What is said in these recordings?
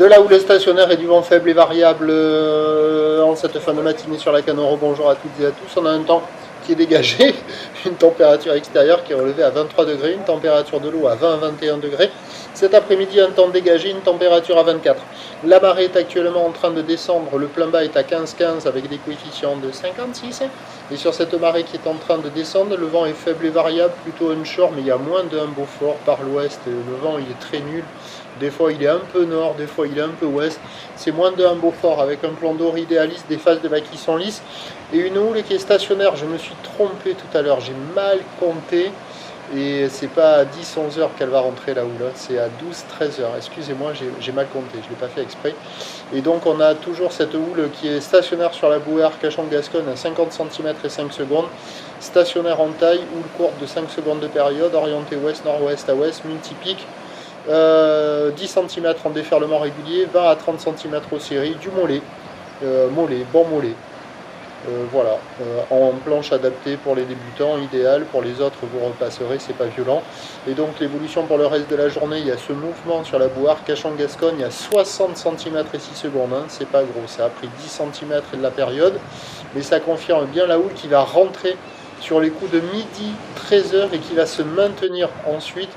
De la houle stationnaire et du vent faible et variable en cette fin de matinée sur la Canoro. Bonjour à toutes et à tous. On a un temps qui est dégagé, une température extérieure qui est relevée à 23 degrés, une température de l'eau à 20 à 21 degrés. Cet après-midi, un temps dégagé, une température à 24. La marée est actuellement en train de descendre. Le plein bas est à 15-15 avec des coefficients de 56. Et sur cette marée qui est en train de descendre, le vent est faible et variable, plutôt onshore, mais il y a moins d'un Beaufort par l'ouest. Le vent il est très nul. Des fois il est un peu nord, des fois il est un peu ouest. C'est moins de 1 Beaufort avec un plan d'eau idéaliste, des phases de bas qui sont lisses et une houle qui est stationnaire. Je me suis trompé tout à l'heure, j'ai mal compté et c'est pas à 10-11 heures qu'elle va rentrer la houle, c'est à 12-13 heures. Excusez-moi, j'ai mal compté, je ne l'ai pas fait exprès. Et donc on a toujours cette houle qui est stationnaire sur la bouée Arcachon-Gascogne à 50 cm et 5 secondes, stationnaire en taille, houle courte de 5 secondes de période, orientée ouest, nord-ouest à ouest, multipique. 10 cm en déferlement régulier, 20 à 30 cm aux séries, du mollet, bon mollet. Voilà, en planche adaptée pour les débutants, idéal, pour les autres vous repasserez, c'est pas violent. Et donc l'évolution pour le reste de la journée, il y a ce mouvement sur la bouée Arcachon-Gascogne à 60 cm et 6 secondes, hein, c'est pas gros, ça a pris 10 cm de la période, mais ça confirme bien la houle qui va rentrer sur les coups de midi 13h et qui va se maintenir ensuite,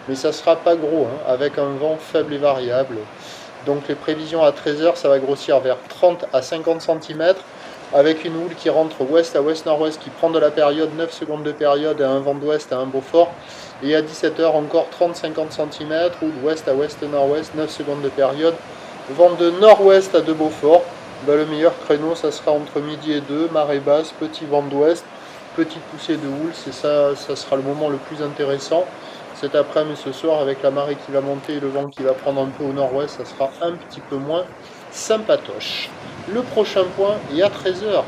mais ça sera pas gros, hein, avec un vent faible et variable. Donc les prévisions à 13h, ça va grossir vers 30 à 50 cm, avec une houle qui rentre ouest à ouest, nord-ouest, qui prend de la période, 9 secondes de période, et un vent d'ouest à un Beaufort. Et à 17h, encore 30-50 cm, houle ouest à ouest, nord-ouest, 9 secondes de période, vent de nord-ouest à 2 Beaufort. Le meilleur créneau, ça sera entre midi et 2, marée basse, petit vent d'ouest, petite poussée de houle, c'est ça, ça sera le moment le plus intéressant. Cet après-midi, ce soir, avec la marée qui va monter et le vent qui va prendre un peu au nord-ouest, ça sera un petit peu moins sympatoche. Le prochain point est à 13h.